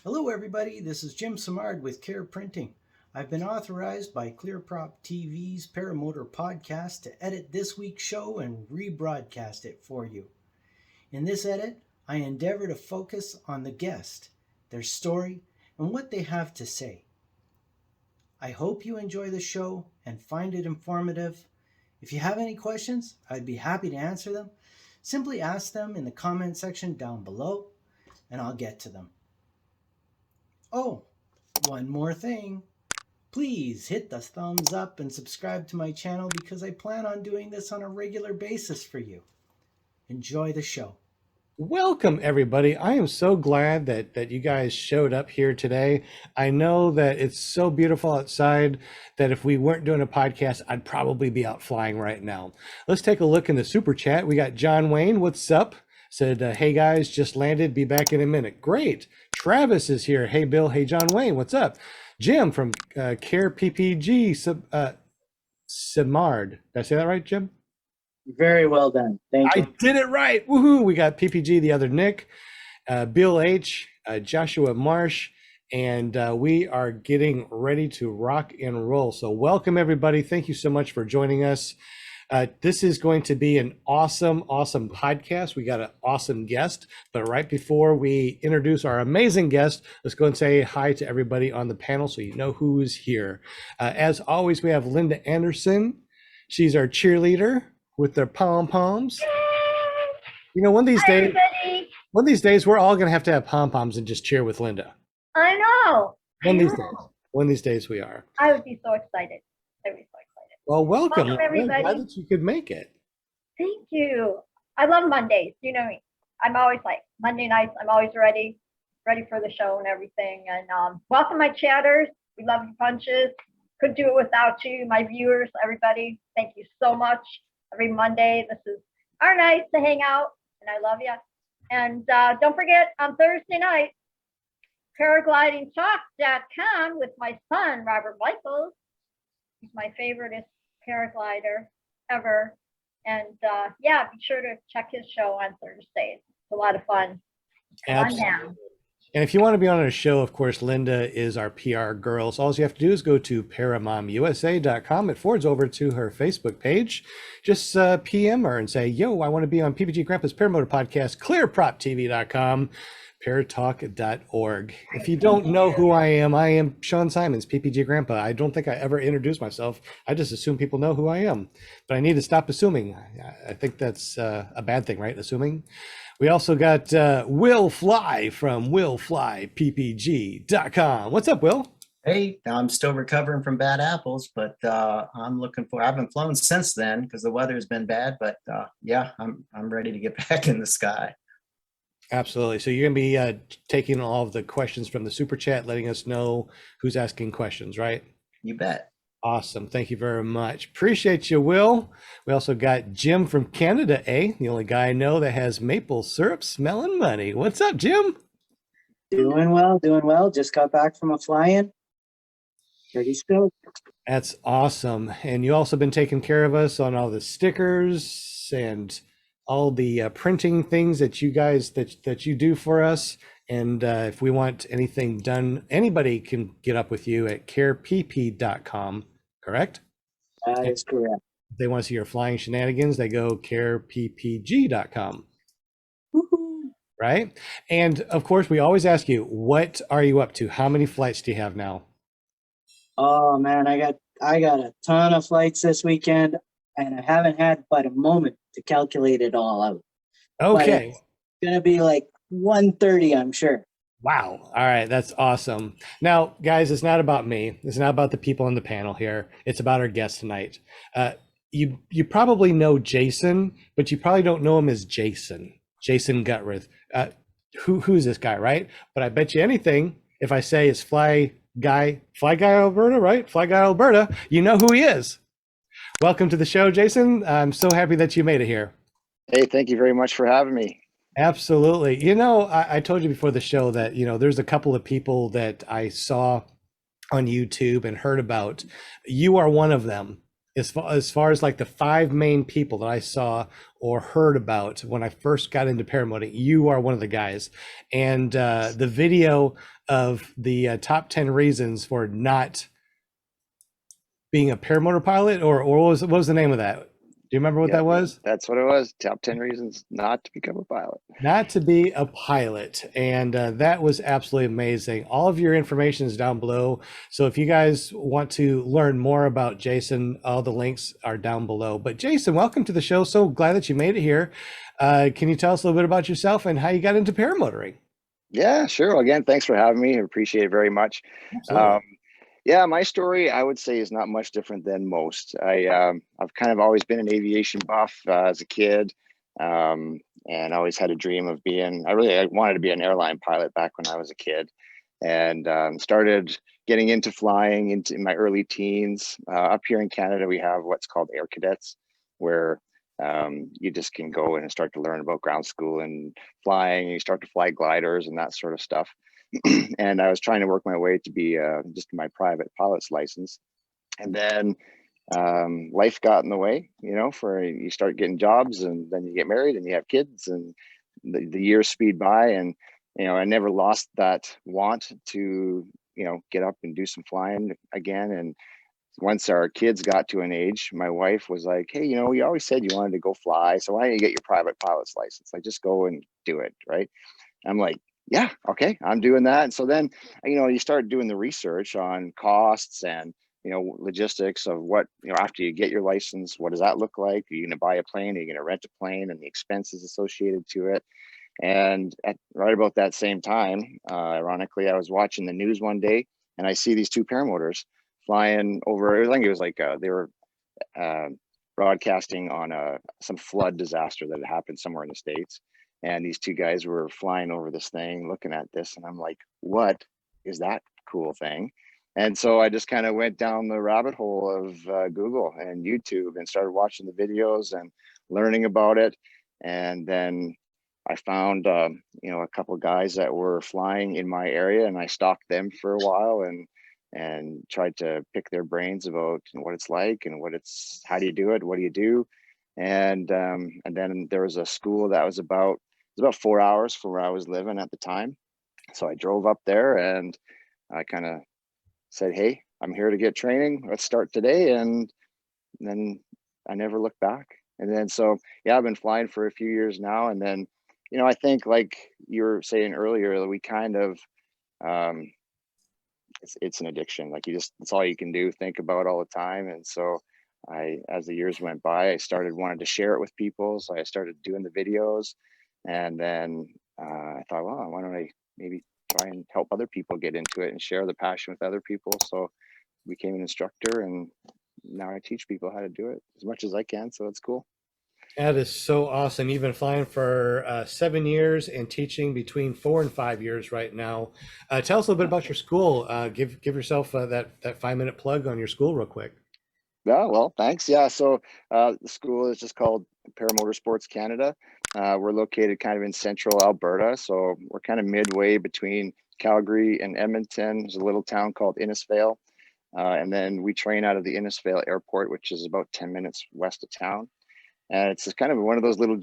Hello everybody, this is Jim Simard with Care Printing. I've been authorized by ClearPropTV's Paramotor podcast to edit this week's show and rebroadcast it for you. In this edit, I endeavor to focus on the guest, their story, and what they have to say. I hope you enjoy the show and find it informative. If you have any questions, I'd be happy to answer them. Simply ask them in the comment section down below, and I'll get to them. Oh, one more thing. Please hit the thumbs up and subscribe to my channel because I plan on doing this on a regular basis for you. Enjoy the show. Welcome, everybody. I am so glad that you guys showed up here today. I know that it's so beautiful outside that if we weren't doing a podcast, I'd probably be out flying right now. Let's take a look in the super chat. We got John Wayne. What's up? Said, hey guys, just landed. Be back in a minute. Great. Travis is here. Hey, Bill. Hey, John Wayne. What's up? Jim from Care PPG, Simard. Did I say that right, Jim? Very well done. Thank you. I did it right. Woohoo. We got PPG, the other Nick, Bill H, Joshua Marsh, and we are getting ready to rock and roll. So welcome, everybody. Thank you so much for joining us. This is going to be an awesome podcast. We got an awesome guest, but right before we introduce our amazing guest, let's go and say hi to everybody on the panel so you know who's here. As always, we have Linda Anderson. She's our cheerleader with their pom-poms. You know, one of these days, we're all going to have pom-poms and just cheer with Linda. I know. One of these days we are. I would be so excited. I would be so excited. Well, welcome. Welcome, everybody. I'm glad that you could make it. Thank you. I love Mondays. You know me. I'm always like Monday nights. I'm always ready for the show and everything. And welcome, my chatters. We love you bunches. Couldn't do it without you, my viewers, everybody. Thank you so much. Every Monday, this is our night to hang out, and I love you. And don't forget, on Thursday night, paraglidingtalk.com with my son, Robert Michaels. He's my favoriteest paraglider ever. And yeah, be sure to check his show on Thursdays. It's a lot of fun. Absolutely. And if you want to be on our show, of course, Linda is our PR girl. So all you have to do is go to paramomusa.com. It forwards over to her Facebook page. Just PM her and say, yo, I want to be on PPG Grandpa's Paramotor podcast, ClearPropTV.com, paratalk.org. If you don't know who I am Sean Simons, PPG Grandpa. I don't think I ever introduced myself. I just assume people know who I am. But I need to stop assuming. I think that's a bad thing, right? Assuming. We also got Will Fly from willflyppg.com. What's up, Will? Hey, I'm still recovering from bad apples, but I'm looking for. I haven't flown since then because the weather's been bad. But yeah, I'm ready to get back in the sky. Absolutely. So you're going to be taking all of the questions from the super chat, letting us know who's asking questions, right? You bet. Awesome. Thank you very much. Appreciate you, Will. We also got Jim from Canada, the only guy I know that has maple syrup smelling money. What's up, Jim? Doing well. Just got back from a fly-in. Pretty stoked. That's awesome. And you also been taking care of us on all the stickers and all the printing things that you guys that you do for us. And if we want anything done, anybody can get up with you at carepp.com, correct? That is correct. If they want to see your flying shenanigans, they go careppg.com. Right? And of course, we always ask you, what are you up to? How many flights do you have now? Oh man, I got a ton of flights this weekend, and I haven't had but a moment to calculate it all out. Okay. But it's gonna be like 130, I'm sure. Wow. All right. That's awesome. Now, guys, it's not about me. It's not about the people on the panel here. It's about our guest tonight. You probably know Jason, but you probably don't know him as Jason Guttridge. Who's this guy, right? But I bet you anything, if I say it's Fly Guy Alberta, right? Fly Guy Alberta, you know who he is. Welcome to the show, Jason. I'm so happy that you made it here. Hey, thank you very much for having me. Absolutely. You know, I told you before the show that, you know, there's a couple of people that I saw on YouTube and heard about. You are one of them. as far as like the 5 main people that I saw or heard about when I first got into paramotoring, you are one of the guys. And the video of the top 10 reasons for not being a paramotor pilot, or what was the name of that? Do you remember what Yeah, that was? that's what it was. Top 10 reasons not to become a pilot. Not to be a pilot. And that was absolutely amazing. All of your information is down below. So if you guys want to learn more about Jason, all the links are down below. But Jason, welcome to the show. So glad that you made it here. Can you tell us a little bit about yourself and how you got into paramotoring? Yeah, sure. Well, again, thanks for having me. I appreciate it very much. Absolutely. Yeah, my story, I would say, is not much different than most. I've kind of always been an aviation buff as a kid, and always had a dream of being. I wanted to be an airline pilot back when I was a kid, and started getting into flying in my early teens. Up here in Canada, we have what's called air cadets, where you just can go in and start to learn about ground school and flying. You start to fly gliders and that sort of stuff. And I was trying to work my way to be just my private pilot's license. And then life got in the way, for you start getting jobs and then you get married and you have kids and the years speed by. And, I never lost that want to, get up and do some flying again. And once our kids got to an age, my wife was like, hey, you always said you wanted to go fly. So why don't you get your private pilot's license? Like, just go and do it. Right. I'm like, yeah, okay, I'm doing that. And so then, you start doing the research on costs and, logistics of what, after you get your license, what does that look like? Are you going to buy a plane? Are you going to rent a plane and the expenses associated to it? And right about that same time, ironically, I was watching the news one day and I see these 2 paramotors flying over. I think it was like they were broadcasting on some flood disaster that had happened somewhere in the States. And these 2 guys were flying over this thing, looking at this, and I'm like, what is that cool thing? And so I just kind of went down the rabbit hole of Google and YouTube and started watching the videos and learning about it. And then I found, a couple of guys that were flying in my area, and I stalked them for a while and tried to pick their brains about what it's like and how do you do it? What do you do? And then there was a school that was about 4 hours from where I was living at the time. So I drove up there and I kind of said, hey, I'm here to get training. Let's start today. And then I never looked back. And then, so, yeah, I've been flying for a few years now. And then, I think like you were saying earlier, we kind of, it's an addiction. Like it's all you can do, think about all the time. And so as the years went by, I started wanting to share it with people. So I started doing the videos. And then I thought, well, why don't I maybe try and help other people get into it and share the passion with other people. So I became an instructor, and now I teach people how to do it as much as I can. So it's cool. That is so awesome. You've been flying for 7 years and teaching between 4 and 5 years right now. Tell us a little bit about your school. Give yourself that 5-minute plug on your school real quick. Yeah, well, thanks. Yeah, so the school is just called Paramotor Sports Canada. We're located kind of in central Alberta, so we're kind of midway between Calgary and Edmonton. There's a little town called Innisfail, and then we train out of the Innisfail Airport, which is about 10 minutes west of town. And it's just kind of one of those little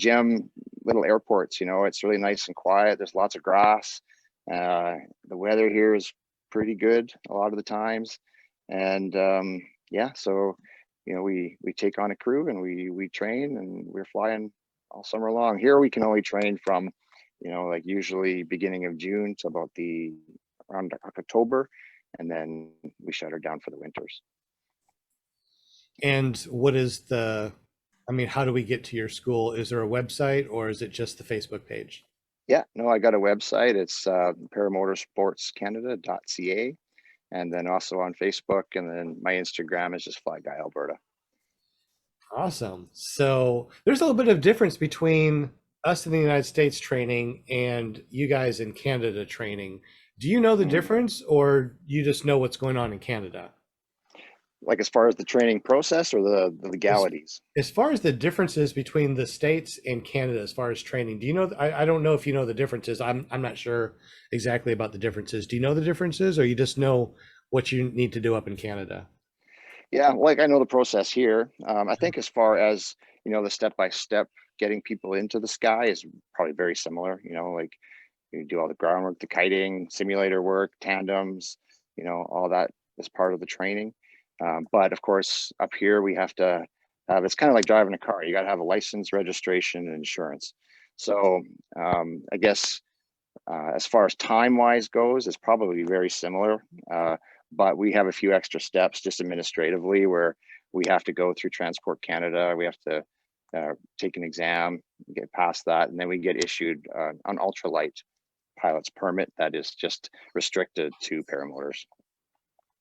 airports. It's really nice and quiet. There's lots of grass. The weather here is pretty good a lot of the times, and yeah, so we take on a crew and we train, and we're flying all summer long. Here we can only train from like usually beginning of June to about around October, and then we shut her down for the winters. And what is how do we get to your school? Is there a website or is it just the Facebook page? Yeah, no, I got a website. It's paramotorsportscanada.ca. And then also on Facebook, and then my Instagram is just Fly Guy Alberta. Awesome. So there's a little bit of difference between us in the United States training and you guys in Canada training. Do you know the difference, or you just know what's going on in Canada? Like as far as the training process or the legalities? As far as the differences between the States and Canada, as far as training, do you know? I don't know if you know the differences. I'm not sure exactly about the differences. Do you know the differences, or you just know what you need to do up in Canada? Yeah, like I know the process here. I think as far as, the step-by-step getting people into the sky is probably very similar, like you do all the groundwork, the kiting, simulator work, tandems, all that is part of the training. But of course, up here we have to have, it's kind of like driving a car. You got to have a license, registration, and insurance. So I guess as far as time-wise goes, it's probably very similar. But we have a few extra steps just administratively where we have to go through Transport Canada. We have to take an exam, get past that, and then we get issued an ultralight pilot's permit that is just restricted to paramotors.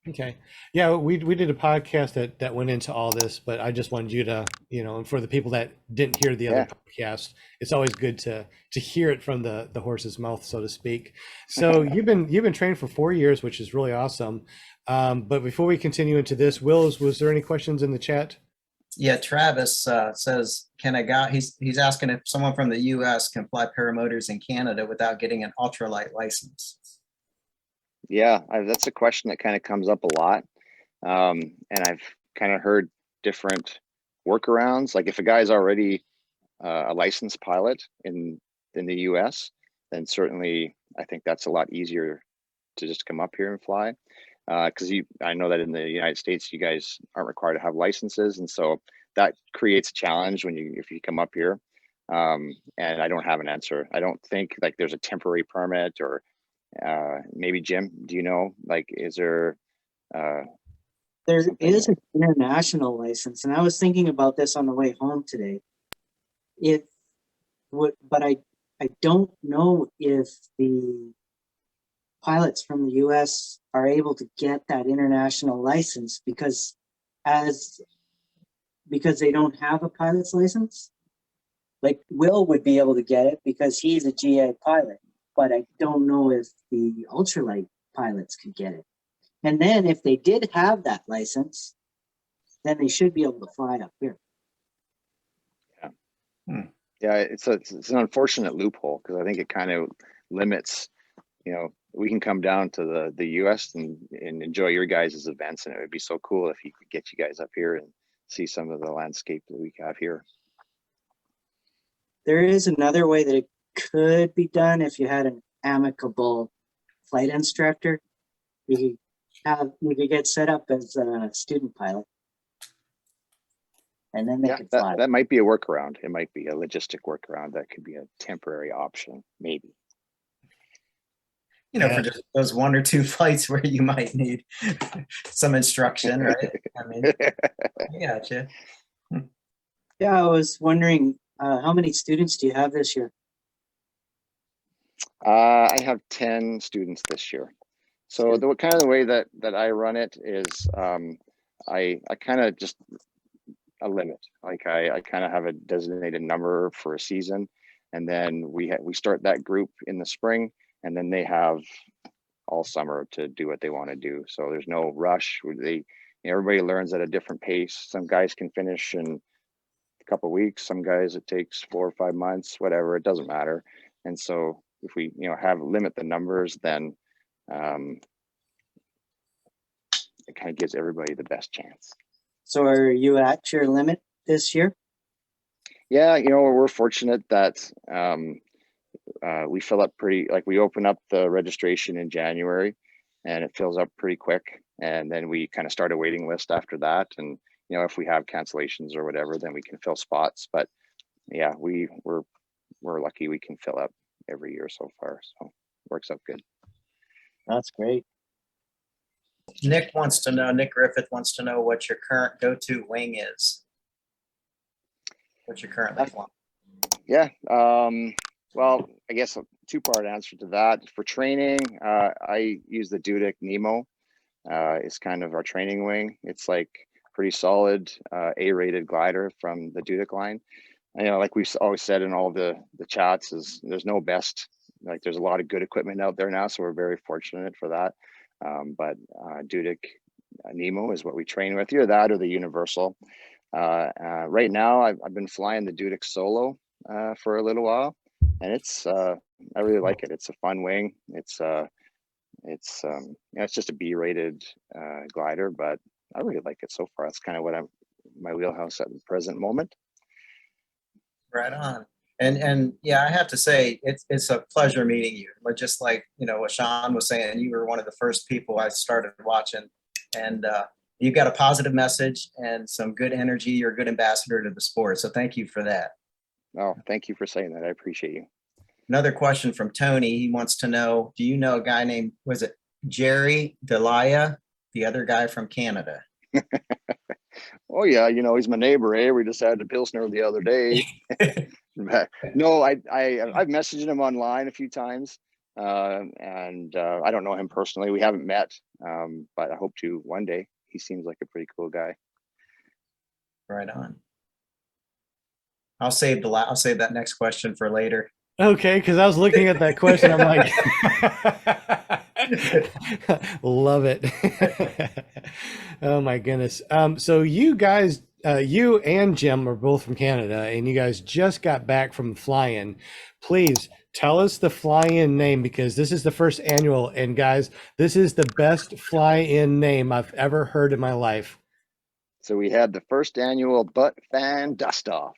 Okay. Yeah, we did a podcast that went into all this, but I just wanted you to, and for the people that didn't hear the other podcast, it's always good to hear it from the horse's mouth, so to speak. So you've been trained for 4 years, which is really awesome. But before we continue into this, was there any questions in the chat? Yeah, Travis says, he's asking if someone from the US can fly paramotors in Canada without getting an ultralight license. Yeah, that's a question that kind of comes up a lot. And I've kind of heard different workarounds. Like if a guy's already a licensed pilot in the US, then certainly I think that's a lot easier to just come up here and fly. Because I know that in the United States, you guys aren't required to have licenses. And so that creates a challenge if you come up here. And I don't have an answer. I don't think like there's a temporary permit or maybe Jim, do you know, like, is there There is an international license, and I was thinking about this on the way home today. But I don't know if the pilots from the US are able to get that international license because they don't have a pilot's license. Like Will would be able to get it because he's a GA pilot, but I don't know if the ultralight pilots could get it. And then if they did have that license, then they should be able to fly up here. Yeah. Yeah, it's an unfortunate loophole because I think it kind of limits, we can come down to the US and enjoy your guys' events, and it would be so cool if he could get you guys up here and see some of the landscape that we have here. There is another way that it could be done if you had an amicable flight instructor. You could get set up as a student pilot, and then they could fly. That might be a workaround. It might be a logistic workaround. That could be a temporary option, maybe. For just those 1 or 2 flights where you might need some instruction, right? I mean, I gotcha. Yeah, I was wondering, how many students do you have this year? I have 10 students this year. So the kind of the way that I run it is I kind of just a limit. Like I kind of have a designated number for a season, and then we start that group in the spring, and then they have all summer to do what they want to do. So there's no rush. Everybody learns at a different pace. Some guys can finish in a couple of weeks. Some guys it takes 4 or 5 months. Whatever, it doesn't matter. And so if we limit the numbers, then it kind of gives everybody the best chance. So are you at your limit this year? Yeah, we're fortunate that we fill up we open up the registration in January and it fills up pretty quick. And then we kind of start a waiting list after that. And, if we have cancellations or whatever, then we can fill spots. But yeah, we're lucky we can fill up every year so far. So it works out good. That's great. Nick Griffith wants to know what your current go-to wing is. What you're currently flying. Yeah. Well, I guess a 2-part answer to that. For training, I use the Dudic Nemo. It's kind of our training wing. It's like pretty solid A-rated glider from the Dudic line. Like we've always said in all the chats, is there's no best. Like there's a lot of good equipment out there now, so we're very fortunate for that. But Dudic Nemo is what we train with. Either that or the Universal. Right now, I've been flying the Dudic Solo for a little while, and it's I really like it. It's a fun wing. It's just a B-rated glider, but I really like it so far. That's kind of what I'm my wheelhouse at the present moment. Right on. And yeah, I have to say it's a pleasure meeting you. But just like, you know, what Sean was saying, you were one of the first people I started watching, and you've got a positive message and some good energy. You're a good ambassador to the sport. So thank you for that. Oh, thank you for saying that. I appreciate you. Another question from Tony. He wants to know, do you know a guy named, was it Jerry Delia, the other guy from Canada? Oh yeah, you know, he's my neighbor, eh? We just had a Pilsner the other day. No, I've messaged him online a few times. And I don't know him personally. We haven't met, but I hope to one day. He seems like a pretty cool guy. Right on. I'll save that next question for later. Okay, because I was looking at that question. I'm like, love it. Oh my goodness. So you guys, you and Jim are both from Canada, and you guys just got back from flying. Please tell us the fly-in name, because this is the first annual, and guys, this is the best fly-in name I've ever heard in my life. So we had the first annual Butt Fan Dust Off.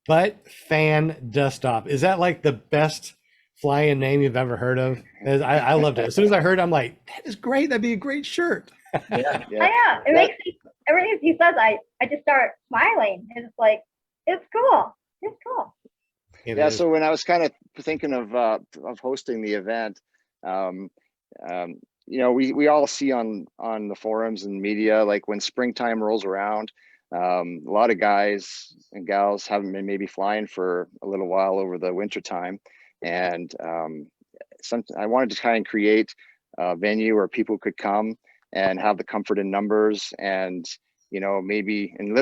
Butt Fan Dust Off. Is that like the best fly-in name you've ever heard of? I loved it. As soon as I heard it, I'm like, that is great. That'd be a great shirt. Yeah. Yeah, it makes me, everything he says, I just start smiling. It's like, it's cool. It's cool. Yeah. So when I was kind of thinking of hosting the event, you know, we all see on the forums and media, like when springtime rolls around, a lot of guys and gals haven't been maybe flying for a little while over the winter time, and I wanted to kind of create a venue where people could come and have the comfort in numbers, and you know, maybe and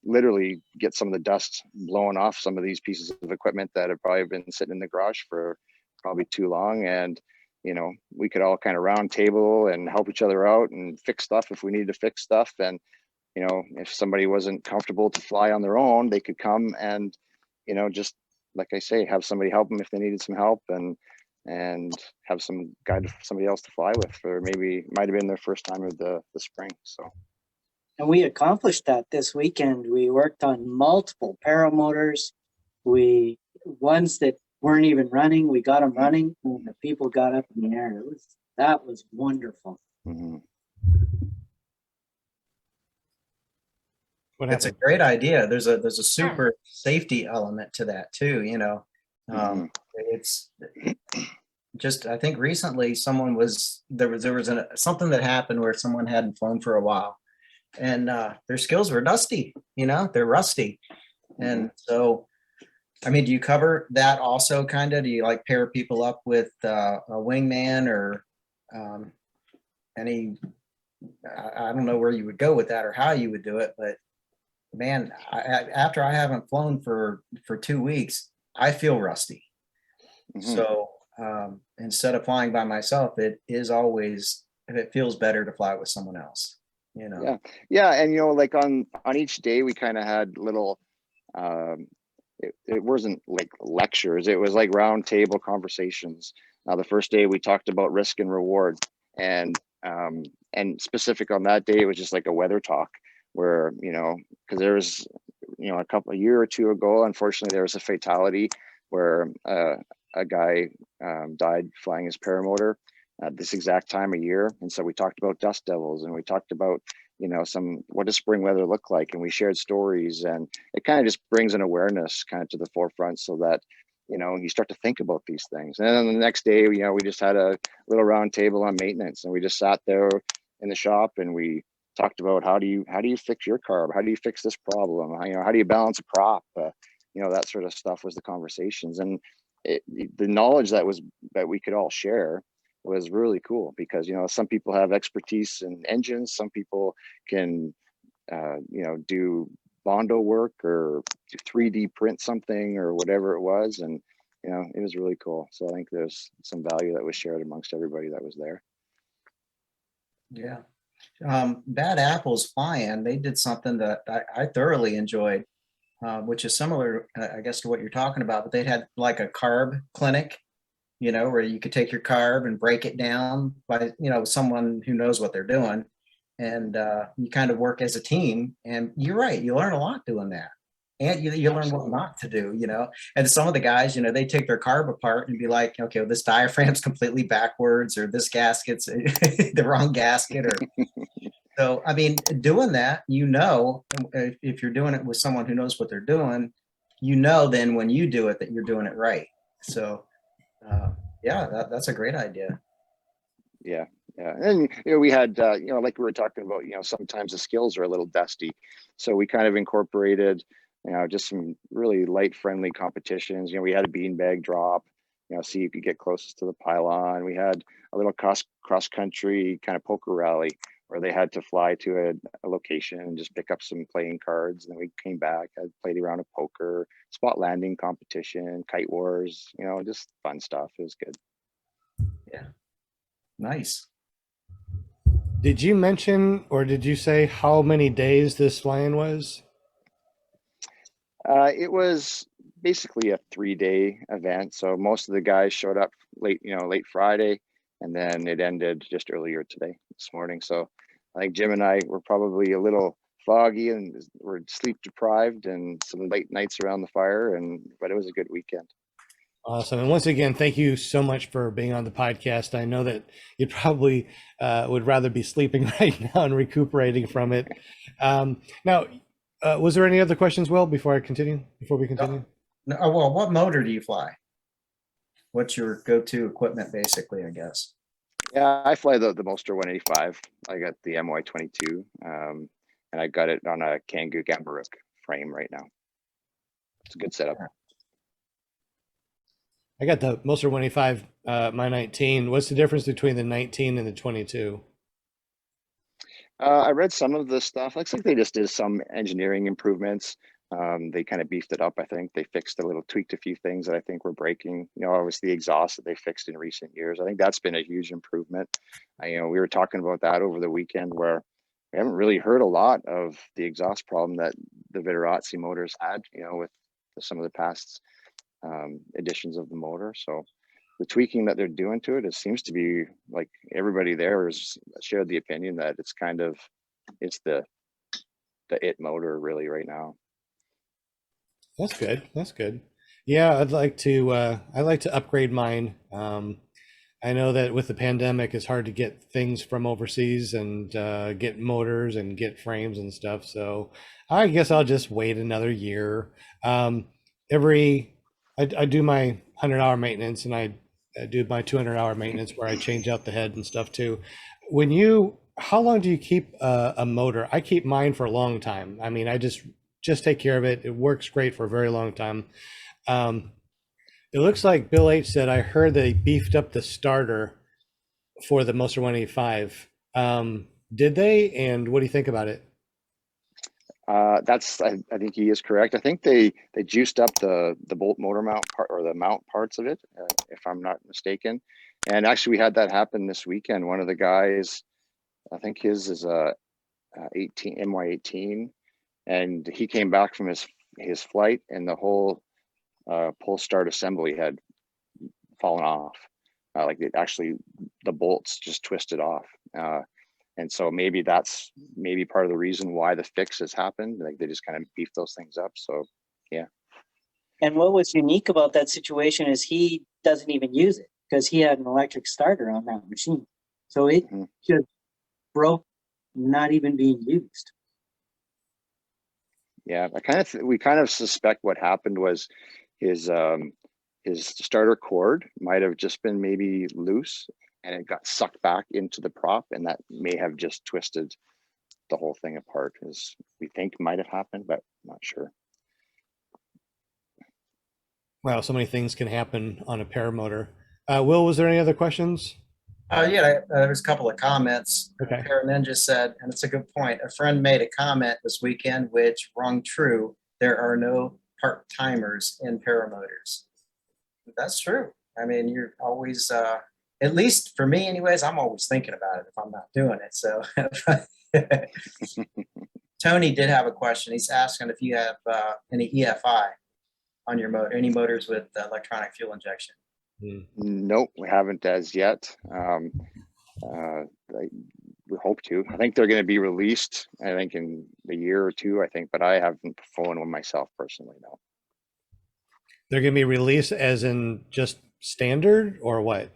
literally get some of the dust blown off some of these pieces of equipment that have probably been sitting in the garage for probably too long. And you know, we could all kind of round table and help each other out and fix stuff if we needed to fix stuff. And you know, if somebody wasn't comfortable to fly on their own, they could come and, you know, just like I say, have somebody help them if they needed some help, and have some guide somebody else to fly with, for maybe might have been their first time of the spring. So. And we accomplished that this weekend. We worked on multiple paramotors. Ones that weren't even running, we got them running, and the people got up in the air. That was wonderful. Mm-hmm. It's a great idea. There's a super safety element to that too. You know, it's just, I think recently there was something that happened where someone hadn't flown for a while, and their skills were dusty. You know, they're rusty, and so. I mean, do you cover that also, kind of? Do you like pair people up with a wingman or any? I don't know where you would go with that or how you would do it, but man, after I haven't flown for 2 weeks, I feel rusty. So instead of flying by myself, it feels better to fly with someone else. You know. Yeah, and you know, like on each day, we kind of had little. It wasn't like lectures, it was like round table conversations. Now the first day we talked about risk and reward, and specific on that day, it was just like a weather talk where, you know, because there was, you know, a year or two ago, unfortunately, there was a fatality where a guy died flying his paramotor at this exact time of year. And so we talked about dust devils, and we talked about, you know, what does spring weather look like, and we shared stories, and it kind of just brings an awareness kind of to the forefront, so that, you know, you start to think about these things. And then the next day, you know, we just had a little round table on maintenance, and we just sat there in the shop and we talked about how do you fix your carb, how do you fix this problem, how do you balance a prop, you know, that sort of stuff was the conversations. And the knowledge that we could all share was really cool, because, you know, some people have expertise in engines, some people can you know, do Bondo work or 3D print something or whatever it was, and you know, it was really cool. So I think there's some value that was shared amongst everybody that was there. Yeah. Bad Apples Fly-In, they did something that I thoroughly enjoyed, which is similar, I guess, to what you're talking about, but they had like a carb clinic, you know, where you could take your carb and break it down by, you know, someone who knows what they're doing. and you kind of work as a team. And you're right, you learn a lot doing that. And you learn what not to do, And some of the guys, they take their carb apart and be like, okay, well, this diaphragm's completely backwards, or this gasket's the wrong gasket, or so. I mean, doing that, if you're doing it with someone who knows what they're doing, then when you do it, that you're doing it right. So, yeah, that's a great idea. Yeah. Yeah. And, we had, like we were talking about, sometimes the skills are a little dusty. So we kind of incorporated, just some really light, friendly competitions. We had a beanbag drop, see if you get closest to the pylon. We had a little cross country kind of poker rally where they had to fly to a location and just pick up some playing cards. And then we came back, I played around of poker, spot landing competition, kite wars, just fun stuff. It was good. Yeah. Nice. Did you mention, or did you say how many days this flying was? It was basically a 3-day event. So most of the guys showed up late Friday, and then it ended just earlier this morning. So I think Jim and I were probably a little foggy and we're sleep deprived and some late nights around the fire, but it was a good weekend. Awesome. And once again, thank you so much for being on the podcast. I know that you probably would rather be sleeping right now and recuperating from it. Now, was there any other questions, Will, before we continue? No, well, what motor do you fly? What's your go-to equipment, basically, I guess? Yeah, I fly the Moster 185. I got the MY22, and I got it on a Kangoo Gambarook frame right now. It's a good setup. Yeah. I got the Moster 185, my 19. What's the difference between the 19 and the 22? I read some of the stuff. Looks like they just did some engineering improvements. They kind of beefed it up. I think they tweaked a few things that I think were breaking. Obviously the exhaust that they fixed in recent years. I think that's been a huge improvement. We were talking about that over the weekend, where we haven't really heard a lot of the exhaust problem that the Viterazzi motors had. With some of the past editions of the motor. So the tweaking that they're doing to it seems to be like everybody there has shared the opinion that it's the it motor really right now. That's good. Yeah, I'd like to upgrade mine. I know that with the pandemic, it's hard to get things from overseas and get motors and get frames and stuff. So I guess I'll just wait another year. I do my 100-hour maintenance, and I do my 200-hour maintenance where I change out the head and stuff too. How long do you keep a motor? I keep mine for a long time. I mean, I just take care of it. It works great for a very long time. It looks like Bill H said, I heard they beefed up the starter for the Moster 185. Did they? And what do you think about it? I think he is correct. I think they juiced up the bolt motor mount part, or the mount parts of it, if I'm not mistaken. And actually we had that happen this weekend. One of the guys, I think his is a MY18, and he came back from his flight and the whole pull start assembly had fallen off. The bolts just twisted off. And so maybe that's part of the reason why the fix has happened. Like they just kind of beefed those things up. So yeah. And what was unique about that situation is he doesn't even use it because he had an electric starter on that machine. So it just broke, not even being used. Yeah, we kind of suspect what happened was his starter cord might have just been maybe loose, and it got sucked back into the prop, and that may have just twisted the whole thing apart, as we think might have happened, but not sure. Wow, so many things can happen on a paramotor. Will, was there any other questions? Yeah, there's a couple of comments. Okay. Ninja said, and it's a good point, a friend made a comment this weekend which rung true. There are no part-timers in paramotors. That's true. I mean, you're always, at least for me anyways, I'm always thinking about it if I'm not doing it. So Tony did have a question. He's asking if you have any EFI on your motor, any motors with electronic fuel injection. Nope, we haven't as yet. we hope to. I think they're going to be released, I think in a year or two, I think, but I haven't flown one myself personally, no. They're going to be released as in just standard or what?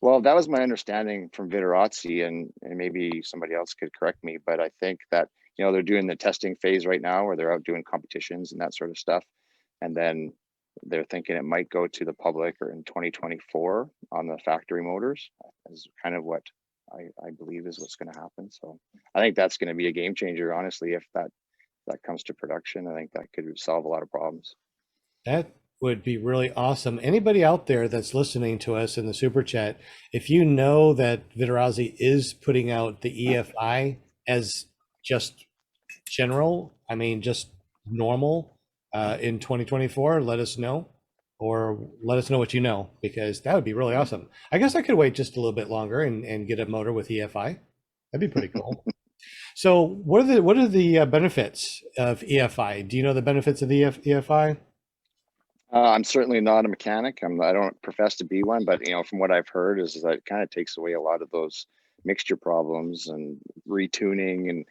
Well, that was my understanding from Viterazzi, and maybe somebody else could correct me, but I think that, they're doing the testing phase right now where they're out doing competitions and that sort of stuff. And then they're thinking it might go to the public or in 2024 on the factory motors is kind of what I believe is what's going to happen. So I think that's going to be a game changer, honestly, if that comes to production. I think that could solve a lot of problems. That would be really awesome. Anybody out there that's listening to us in the super chat, if you know that Viterazzi is putting out the EFI as just general, I mean, just normal in 2024, let us know, or let us know what you know, because that would be really awesome. I guess I could wait just a little bit longer and get a motor with EFI. That'd be pretty cool. So what are the benefits of EFI? Do you know the benefits of EFI? I'm certainly not a mechanic. I don't profess to be one, but from what I've heard is that it kind of takes away a lot of those mixture problems and retuning and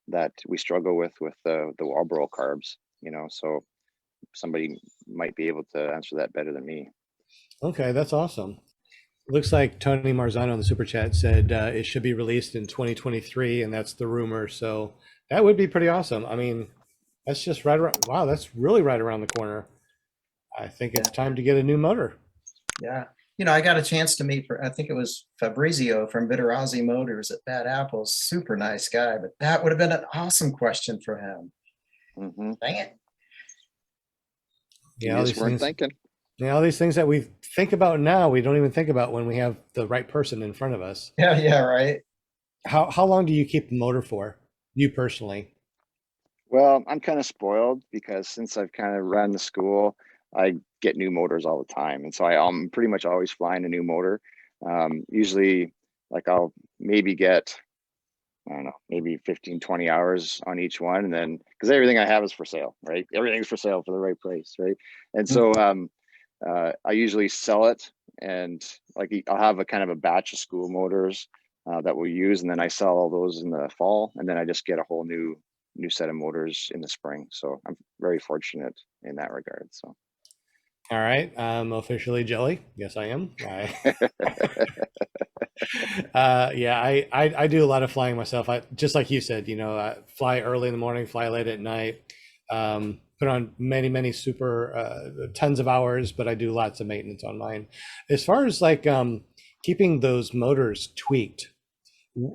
that we struggle with the Walbro carbs. So somebody might be able to answer that better than me. Okay, that's awesome. Looks like Tony Marzano in the super chat said it should be released in 2023, and that's the rumor. So that would be pretty awesome. I mean, that's just right around. Wow, that's really right around the corner. I think it's time to get a new motor. Yeah. I got a chance to meet, I think it was Fabrizio from Viterazzi Motors at Bad Apples. Super nice guy, but that would have been an awesome question for him. Mm-hmm. Dang it. Yeah, all these weren't things, thinking. Yeah, all these things that we think about now, we don't even think about when we have the right person in front of us. Yeah, right. How long do you keep the motor for, you personally? Well, I'm kind of spoiled because since I've kind of run the school, I get new motors all the time. And so I'm pretty much always flying a new motor. Usually like I'll maybe get, I don't know, maybe 15, 20 hours on each one. And then, because everything I have is for sale, right? Everything's for sale for the right price, right? And so I usually sell it, and like I'll have a kind of a batch of school motors that we'll use. And then I sell all those in the fall. And then I just get a whole new set of motors in the spring. So I'm very fortunate in that regard. So. All right, I'm officially jelly. Yes, I am. Yeah, I do a lot of flying myself. I just like you said, I fly early in the morning, fly late at night, put on many super tons of hours, but I do lots of maintenance on mine. As far as like keeping those motors tweaked,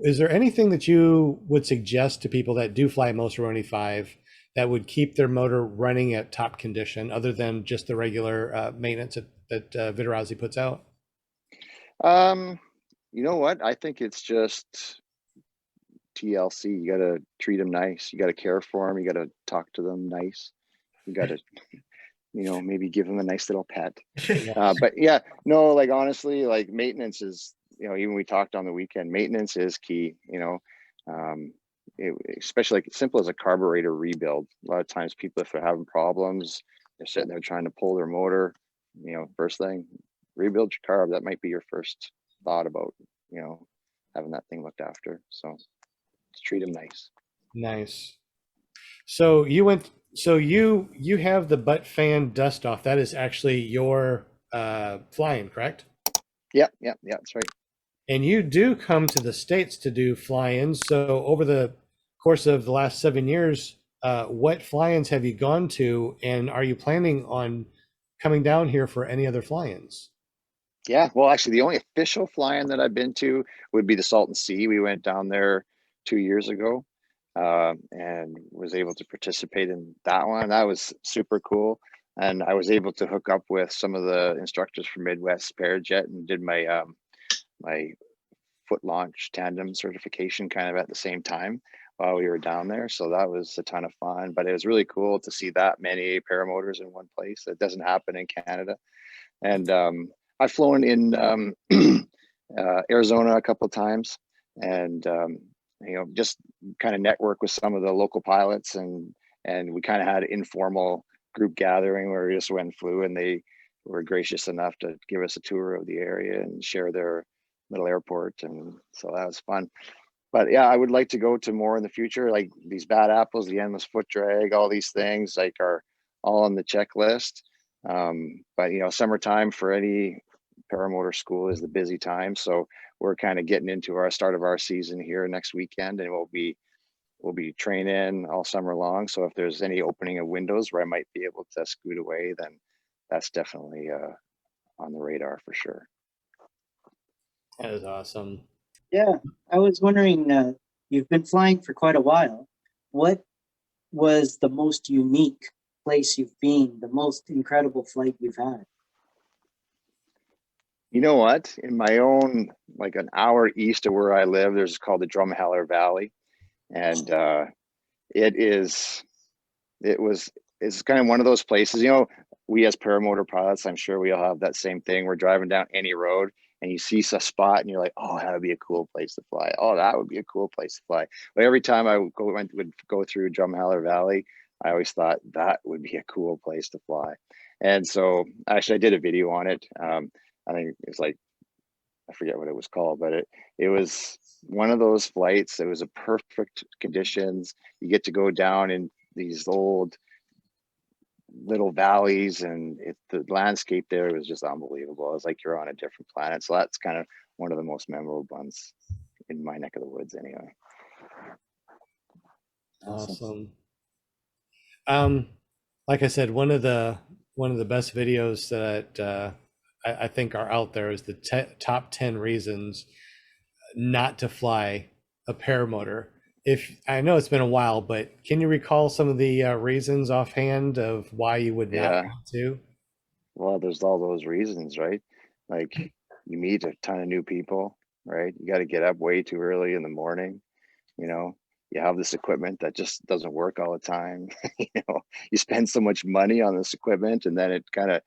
is there anything that you would suggest to people that do fly Motoroni 5 that would keep their motor running at top condition, other than just the regular maintenance that Viterazzi puts out? You know what? I think it's just TLC. You got to treat them nice. You got to care for them. You got to talk to them nice. You got to, maybe give them a nice little pet. But yeah, no, like honestly, like maintenance is, even we talked on the weekend, maintenance is key, especially like simple as a carburetor rebuild. A lot of times people, if they're having problems, they're sitting there trying to pull their motor, first thing, rebuild your carb. That might be your first thought about, having that thing looked after. So just treat them nice. Nice. So you have the butt fan dust off. That is actually your flying, correct? Yeah, that's right. And you do come to the States to do fly-ins. So over the course of the last 7 years, what fly-ins have you gone to? And are you planning on coming down here for any other fly-ins? Yeah, well, actually, the only official fly-in that I've been to would be the Salton Sea. We went down there 2 years ago and was able to participate in that one. That was super cool. And I was able to hook up with some of the instructors from Midwest Parajet and did my my foot launch tandem certification kind of at the same time while we were down there. So that was a ton of fun, but it was really cool to see that many paramotors in one place. That doesn't happen in Canada. And I've flown in Arizona a couple of times, and just kind of network with some of the local pilots, and we kind of had an informal group gathering where we just went and flew, and they were gracious enough to give us a tour of the area and share their little airport, and so that was fun. but yeah, I would like to go to more in the future, like these bad apples, the endless foot drag, all these things like are all on the checklist. But you know, summertime for any paramotor school is the busy time. So we're kind of getting into our start of our season here next weekend, and we'll be training all summer long. So if there's any opening of windows where I might be able to scoot away, then that's definitely on the radar for sure. That is awesome. Yeah, I was wondering, you've been flying for quite a while. What was the most unique place you've been, the most incredible flight you've had? You know what? In my own, like an hour east of where I live, there's called the Drumheller Valley. And it's kind of one of those places, you know, we as paramotor pilots, I'm sure we all have that same thing. We're driving down any road and you see a spot and you're like, oh, that would be a cool place to fly. Oh, that would be a cool place to fly. But every time I would go through Drumheller Valley, I always thought that would be a cool place to fly. And so actually I did a video on it. I think it was like, I forget what it was called, but it was one of those flights. It was a perfect conditions. You get to go down in these old little valleys, and the landscape there was just unbelievable. It was like you're on a different planet. So that's kind of one of the most memorable ones in my neck of the woods, anyway. Awesome. Like I said, one of the best videos that I think are out there is the top 10 reasons not to fly a paramotor. If I know it's been a while, but can you recall some of the reasons offhand of why you would not want to? Well, there's all those reasons, right? Like you meet a ton of new people, right? You got to get up way too early in the morning. You know, you have this equipment that just doesn't work all the time. You know, you spend so much money on this equipment, and then it kind of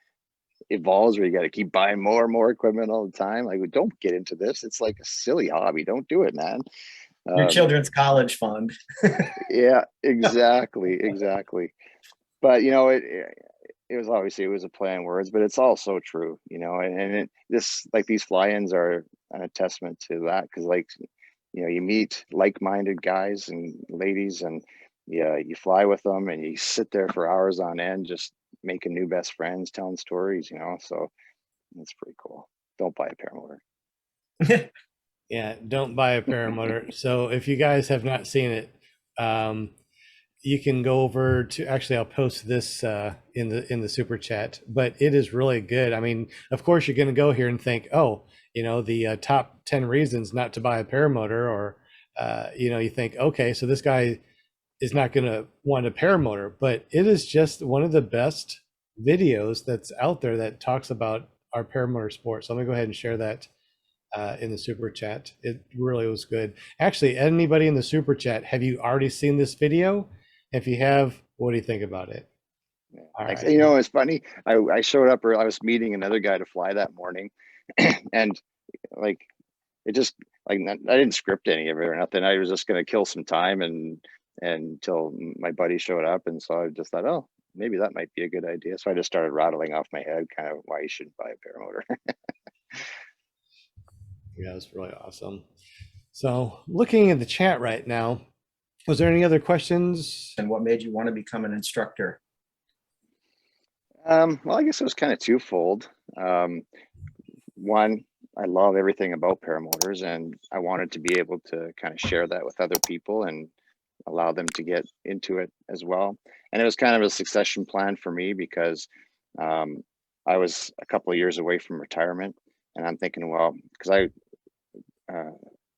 evolves where you got to keep buying more and more equipment all the time. Like, don't get into this. It's like a silly hobby. Don't do it, man. Your children's college fund. Yeah, exactly. But you know, it was obviously, it was a play on words, but it's all so true, you know, and like these fly-ins are a testament to that. Because like, you know, you meet like-minded guys and ladies, and yeah, you fly with them and you sit there for hours on end, just making new best friends, telling stories, you know. So it's pretty cool. Don't buy a paramotor. Yeah, don't buy a paramotor. So if you guys have not seen it, you can go over to, actually I'll post this in the super chat, but it is really good. I mean, of course you're going to go here and think, oh, you know, the top 10 reasons not to buy a paramotor, or you know, you think, okay, so this guy is not going to want a paramotor, but it is just one of the best videos that's out there that talks about our paramotor sport. So I'm gonna go ahead and share that in the super chat. It really was good. Actually, anybody in the super chat, have you already seen this video? If you have, what do you think about it? All right. You know, it's funny. I showed up, or I was meeting another guy to fly that morning, and like, it just, like, I didn't script any of it or nothing. I was just going to kill some time and until my buddy showed up. And so I just thought, oh, maybe that might be a good idea. So I just started rattling off my head kind of why you shouldn't buy a paramotor. Yeah, it was really awesome. So looking at the chat right now, was there any other questions? And what made you want to become an instructor? Well, I guess it was kind of twofold. One, I love everything about paramotors, and I wanted to be able to kind of share that with other people and allow them to get into it as well. And it was kind of a succession plan for me, because I was a couple of years away from retirement, and I'm thinking, well, because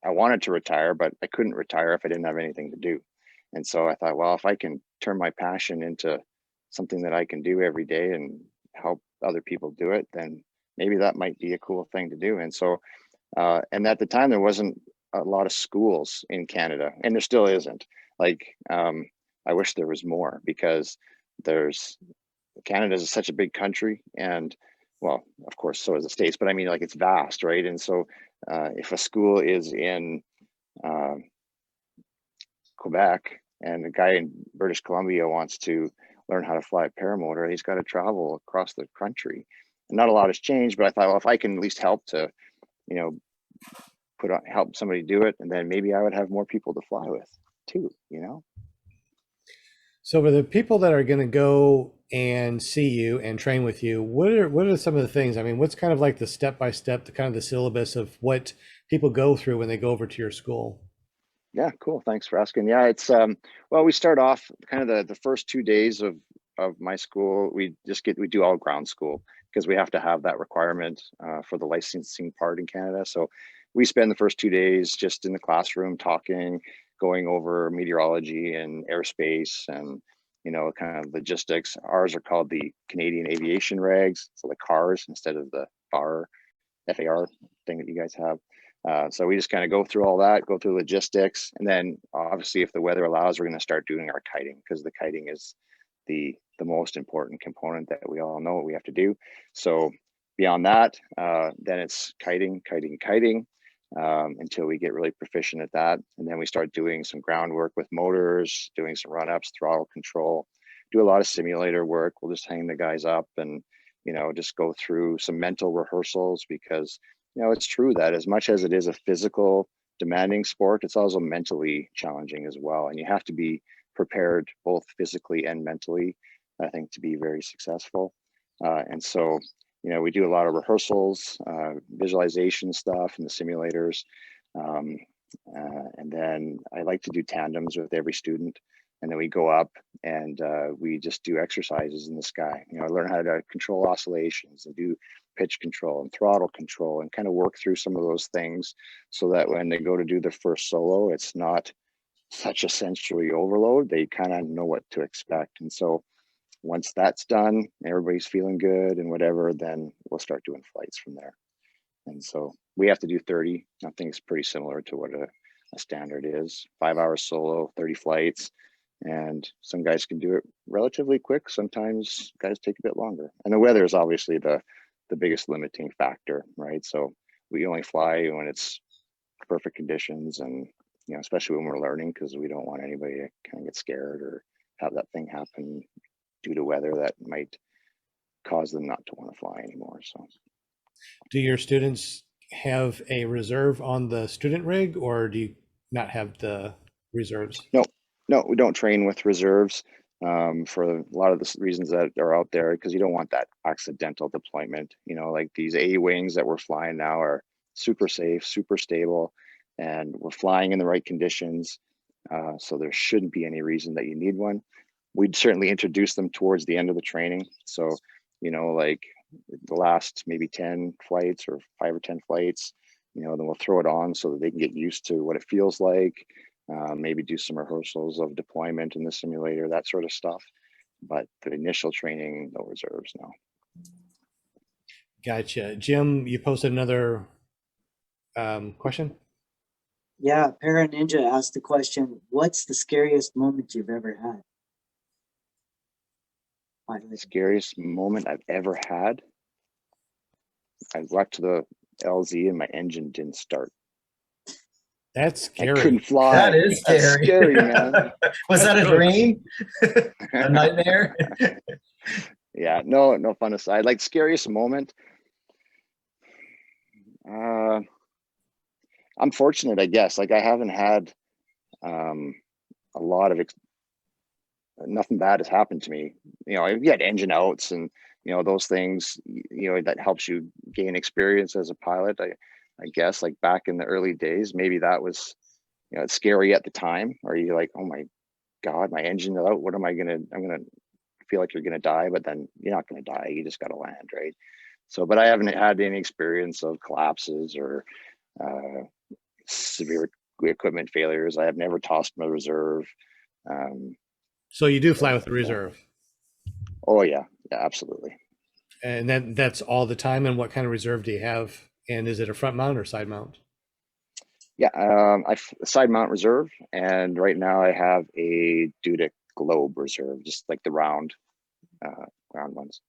I wanted to retire, but I couldn't retire if I didn't have anything to do. And so I thought, well, if I can turn my passion into something that I can do every day and help other people do it, then maybe that might be a cool thing to do. And so, and at the time, there wasn't a lot of schools in Canada, and there still isn't. Like, I wish there was more, because Canada is such a big country, and well, of course, so is the States, but I mean, like, it's vast, right? And so if a school is in Quebec and a guy in British Columbia wants to learn how to fly a paramotor, he's got to travel across the country. And not a lot has changed, but I thought, well, if I can at least help to, you know, help somebody do it, and then maybe I would have more people to fly with too, you know? So for the people that are going to go and see you and train with you, what are some of the things? I mean, what's kind of like the step-by-step, the kind of the syllabus of what people go through when they go over to your school? Yeah, cool. Thanks for asking. Yeah, it's well, we start off kind of the first 2 days of my school. We do all ground school because we have to have that requirement for the licensing part in Canada. So we spend the first 2 days just in the classroom talking, going over meteorology and airspace and, you know, kind of logistics. Ours are called the Canadian Aviation Regs, so the CARs instead of the FAR thing that you guys have. So we just kind of go through all that, go through logistics, and then obviously if the weather allows, we're going to start doing our kiting, because the kiting is the most important component that we all know what we have to do. So beyond that, then it's kiting until we get really proficient at that. And then we start doing some groundwork with motors, doing some run-ups, throttle control, do a lot of simulator work. We'll just hang the guys up and, you know, just go through some mental rehearsals, because, you know, it's true that as much as it is a physical demanding sport, it's also mentally challenging as well. And you have to be prepared both physically and mentally, I think, to be very successful. And so, you know, we do a lot of rehearsals, visualization stuff in the simulators. And then I like to do tandems with every student. And then we go up and we just do exercises in the sky. You know, I learn how to control oscillations and do pitch control and throttle control and kind of work through some of those things so that when they go to do their first solo, it's not such a sensory overload. They kind of know what to expect. And so once that's done, everybody's feeling good and whatever, then we'll start doing flights from there. And so we have to do 30. I think it's pretty similar to what a standard is. 5 hours solo, 30 flights. And some guys can do it relatively quick. Sometimes guys take a bit longer. And the weather is obviously the biggest limiting factor, right? So we only fly when it's perfect conditions, and, you know, especially when we're learning, because we don't want anybody to kind of get scared or have that thing happen due to weather that might cause them not to want to fly anymore. So Do your students have a reserve on the student rig, or do you not have the reserves? No, we don't train with reserves for a lot of the reasons that are out there, because you don't want that accidental deployment. You know, like these A wings that we're flying now are super safe, super stable, and we're flying in the right conditions. So there shouldn't be any reason that you need one. We'd certainly introduce them towards the end of the training. So, you know, like the last maybe 10 flights or 5 or 10 flights, you know, then we'll throw it on so that they can get used to what it feels like. Maybe do some rehearsals of deployment in the simulator, that sort of stuff. But the initial training, no reserves, no. Gotcha. Jim, you posted another question? Yeah, Para Ninja asked the question, what's the scariest moment you've ever had? The scariest moment I've ever had? I got to the LZ and my engine didn't start. That's I scary. couldn't fly. That is scary. That's scary, man. Was that a dream? A nightmare? Yeah, no fun aside. Like scariest moment. I'm fortunate, I guess. Like I haven't had a lot of nothing bad has happened to me. You know, you had engine outs and, you know, those things, you know, that helps you gain experience as a pilot. I guess like back in the early days, maybe that was, you know, it's scary at the time. Or you're like, oh my God, my engine's out. What am I gonna? I'm gonna feel like you're gonna die, but then you're not gonna die. You just gotta land, right? So, but I haven't had any experience of collapses or severe equipment failures. I have never tossed my reserve. So you do fly with the reserve? Oh yeah, absolutely. And that's all the time. And what kind of reserve do you have? And is it a front mount or side mount? Yeah, I side mount reserve, and right now I have a Dudic Globe reserve, just like the round ones.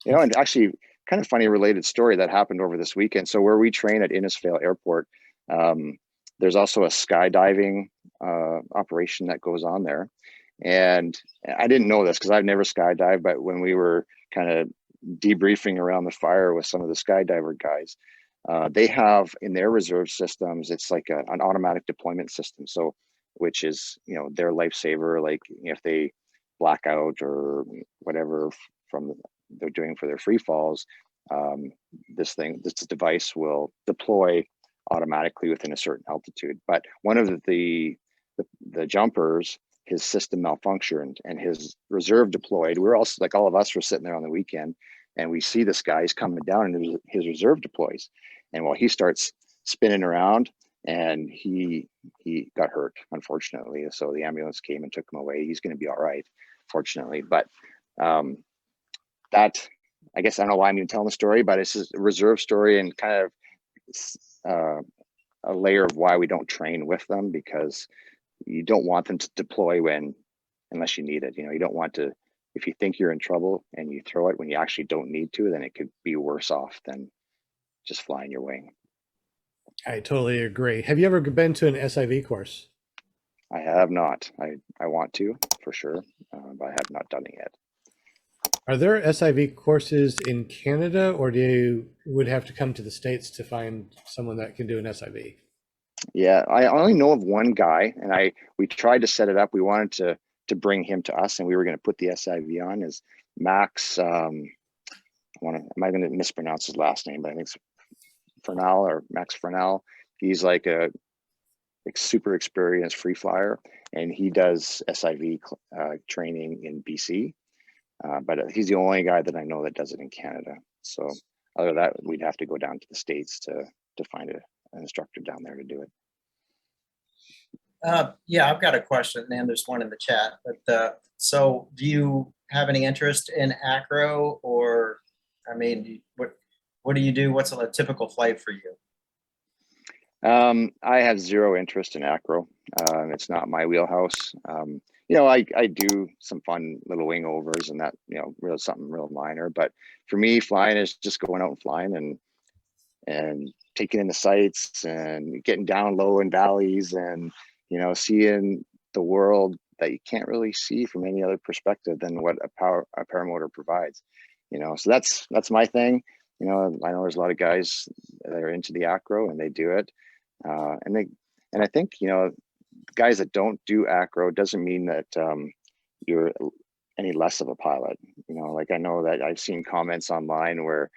You know, and actually, kind of funny related story that happened over this weekend. So where we train at Innisfail Airport, there's also a skydiving operation that goes on there. And I didn't know this because I've never skydived, but when we were kind of debriefing around the fire with some of the skydiver guys, They have in their reserve systems, it's like an automatic deployment system. So, which is, their lifesaver, like if they black out or whatever from they're doing for their free falls, this device will deploy automatically within a certain altitude. But one of the jumpers, his system malfunctioned and his reserve deployed. We're also, like all of us, were sitting there on the weekend and we see this guy, he's coming down and his reserve deploys. And while he starts spinning around, and he got hurt, unfortunately. So the ambulance came and took him away. He's going to be all right, fortunately. But that, I guess, I don't know why I'm even telling the story, but it's just a reserve story and kind of a layer of why we don't train with them, because you don't want them to deploy unless you need it. You don't want to, if you think you're in trouble and you throw it when you actually don't need to, then it could be worse off than just flying your wing. I totally agree. Have you ever been to an SIV course? I have not. I want to, for sure, but I have not done it yet. Are there SIV courses in Canada, or would have to come to the States to find someone that can do an SIV? Yeah, I only know of one guy, and we tried to set it up. We wanted to bring him to us, and we were going to put the SIV on. Is Max? Am I going to mispronounce his last name? But I think it's Fernal, or Max Fernal. He's like a super experienced free flyer, and he does SIV training in BC. But he's the only guy that I know that does it in Canada. So other than that, we'd have to go down to the States to find an instructor down there to do it. Yeah, I've got a question, and there's one in the chat. But so, do you have any interest in Acro, or, I mean, what do you do? What's a typical flight for you? I have zero interest in Acro. It's not my wheelhouse. I do some fun little wing overs and that, something real minor. But for me, flying is just going out and flying and taking in the sights and getting down low in valleys and, seeing the world that you can't really see from any other perspective than what a paramotor provides. So that's my thing. I know there's a lot of guys that are into the Acro and they do it. And I think, guys that don't do Acro doesn't mean that you're any less of a pilot. Like I know that I've seen comments online where,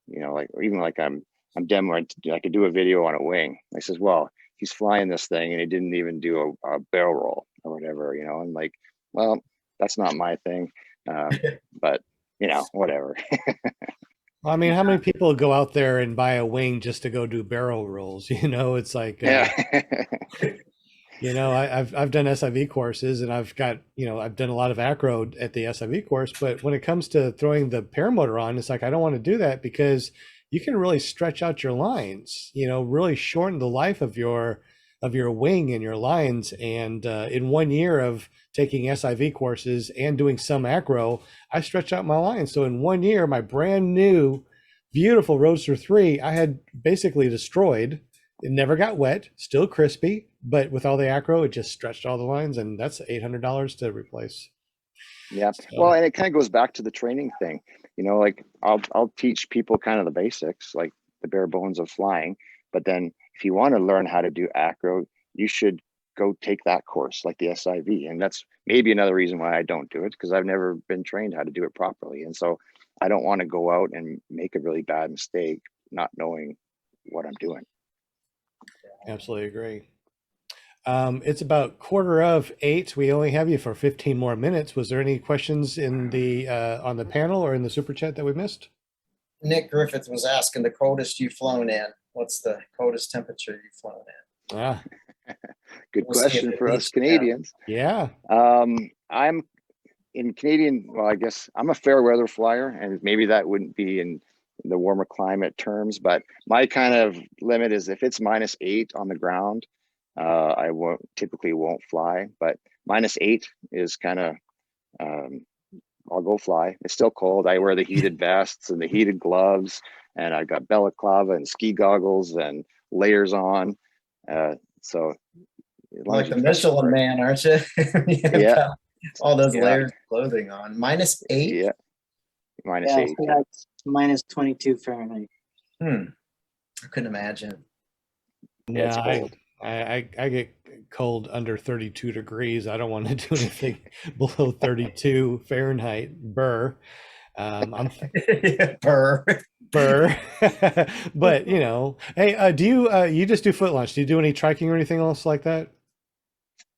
I'm demoing, I could do a video on a wing. I says, well, he's flying this thing and he didn't even do a barrel roll or whatever, and like, well, that's not my thing. But whatever. Well, I mean, how many people go out there and buy a wing just to go do barrel rolls? It's like, yeah. I've done SIV courses and I've got, I've done a lot of Acro at the SIV course, but when it comes to throwing the paramotor on, it's like, I don't want to do that because you can really stretch out your lines, really shorten the life of your wing and your lines. And in 1 year of taking SIV courses and doing some Acro, I stretched out my lines. So in 1 year, my brand new, beautiful Roadster 3, I had basically destroyed. It never got wet, still crispy, but with all the Acro, it just stretched all the lines, and that's $800 to replace. Yeah. So. Well, and it kind of goes back to the training thing. Like I'll teach people kind of the basics, like the bare bones of flying. But then if you want to learn how to do Acro, you should go take that course, like the SIV. And that's maybe another reason why I don't do it, because I've never been trained how to do it properly. And so I don't want to go out and make a really bad mistake, not knowing what I'm doing. Absolutely agree. It's about 7:15. We only have you for 15 more minutes. Was there any questions in the on the panel or in the super chat that we missed? Nick Griffith was asking the coldest you've flown in. What's the coldest temperature you've flown in? Ah, good We'll see question if it for beats us Canadians. yeah. I'm in Canadian. Well, I guess I'm a fair weather flyer, and maybe that wouldn't be in the warmer climate terms, but my kind of limit is if it's -8 on the ground, I typically won't fly, but -8 is kind of, I'll go fly. It's still cold. I wear the heated vests and the heated gloves, and I've got balaclava and ski goggles and layers on. So Like the Michelin man, aren't you? Yeah. All those layers of clothing on. -8? Yeah. -8. Yeah, so that's -22 Fahrenheit. I couldn't imagine. Yeah, it's Yeah, cold. I get cold under 32 degrees. I don't want to do anything below 32 Fahrenheit. Burr. I'm Burr. burr. But you know, hey, do you just do foot launch? Do you do any triking or anything else like that?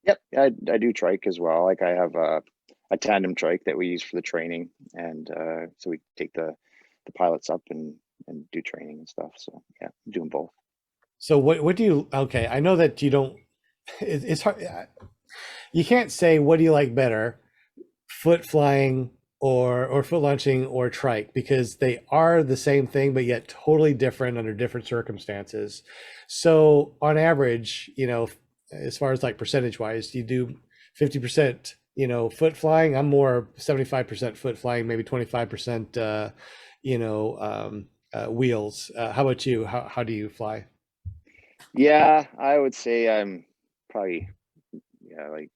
Yep, I do trike as well. Like I have a tandem trike that we use for the training, and so we take the pilots up and do training and stuff. So yeah, I'm doing both. So what do you, okay, I know that you don't, it's hard. You can't say what do you like better, foot flying or foot launching or trike, because they are the same thing, but yet totally different under different circumstances. So on average, you know, as far as like percentage wise, you do 50%, you know, foot flying. I'm more 75% foot flying, maybe 25%, you know, wheels. How about you? How do you fly? Yeah, I would say I'm probably like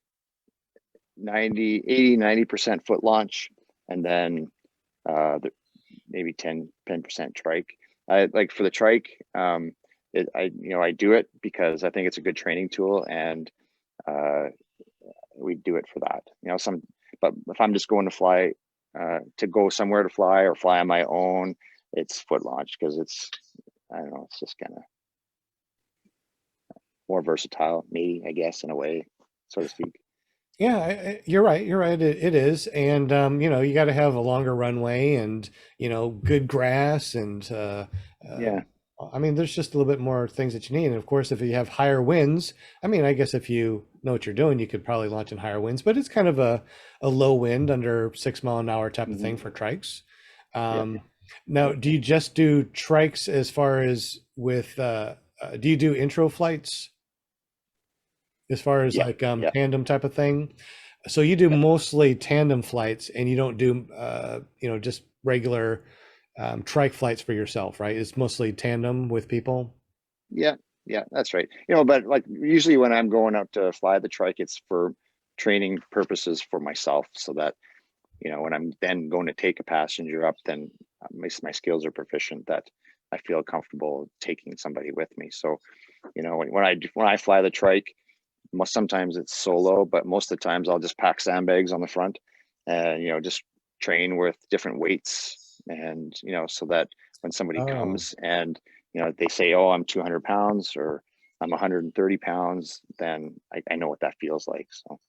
90% foot launch, and then maybe 10% trike. I like for the trike, I do it because I think it's a good training tool, and we do it for that. But if I'm just going to fly, to go somewhere to fly or fly on my own, it's foot launch because I don't know, it's just kind of more versatile, maybe, I guess, in a way, so to speak. Yeah, you're right. You're right. It is. And, you know, you got to have a longer runway and, you know, good grass. And, Yeah. I mean, there's just a little bit more things that you need. And of course, if you have higher winds, I mean, I guess if you know what you're doing, you could probably launch in higher winds, but it's kind of a low wind under 6 mile an hour type of thing for trikes. Now, do you just do trikes as far as with, do you do intro flights? As far as Yeah, like yeah. tandem type of thing. So you do mostly tandem flights and you don't do you know, just regular trike flights for yourself, right? It's mostly tandem with people. Yeah, that's right. But like usually when I'm going out to fly the trike, it's for training purposes for myself, so that when I'm then going to take a passenger up, then my skills are proficient that I feel comfortable taking somebody with me. So when I fly the trike, sometimes it's solo, but most of the times I'll just pack sandbags on the front and just train with different weights, and so that when somebody comes and they say, oh, I'm 200 pounds or I'm 130 pounds, then I know what that feels like. So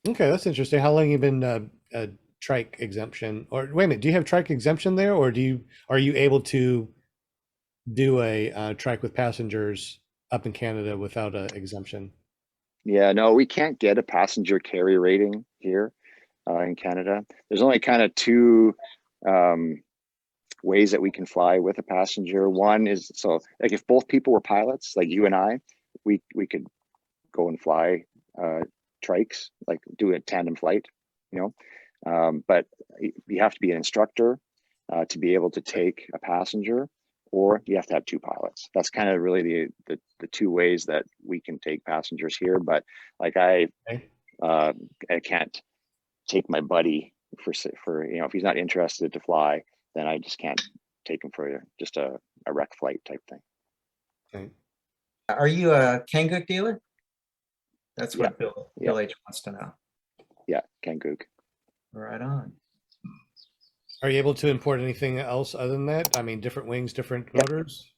Okay, that's interesting. How long you been a trike exemption? Or wait a minute, do you have trike exemption there, or are you able to do a trike with passengers up in Canada without a exemption? yeah, no, we can't get a passenger carry rating here in Canada. There's only kind of two ways that we can fly with a passenger. One is, so like if both people were pilots, like you and I, we could go and fly trikes, like do a tandem flight, but you have to be an instructor to be able to take a passenger, or you have to have two pilots. That's kind of really the two ways that we can take passengers here. But like I can't take my buddy for if he's not interested to fly, then I just can't take him for just a rec flight type thing. Okay. Are you a Kangook dealer? That's what Bill H wants to know. Yeah, Kangook. Right on. Are you able to import anything else other than that? I mean, different wings, different motors?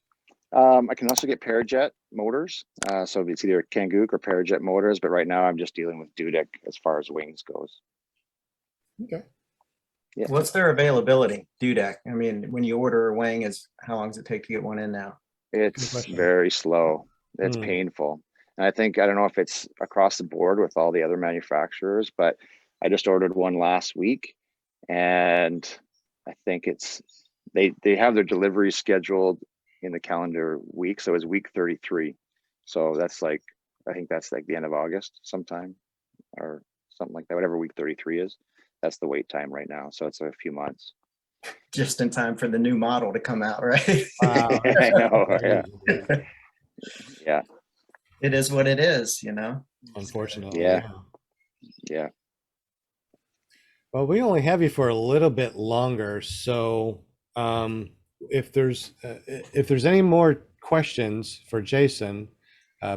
I can also get Parajet motors. So it's either Kangook or Parajet motors, but right now I'm just dealing with Dudek as far as wings goes. Okay. Yeah. What's their availability, Dudek? I mean, when you order a wing, how long does it take to get one in now? It's very slow. It's painful. And I don't know if it's across the board with all the other manufacturers, but I just ordered one last week, and I think they have their delivery scheduled in the calendar week. So it's week 33. So that's like, I think that's like the end of August sometime or something like that, whatever week 33 is. That's the wait time right now. So it's a few months. Just in time for the new model to come out, right? Wow. I know. Yeah. Yeah. It is what it is, Unfortunately. Yeah. Well, we only have you for a little bit longer, so if there's any more questions for Jason,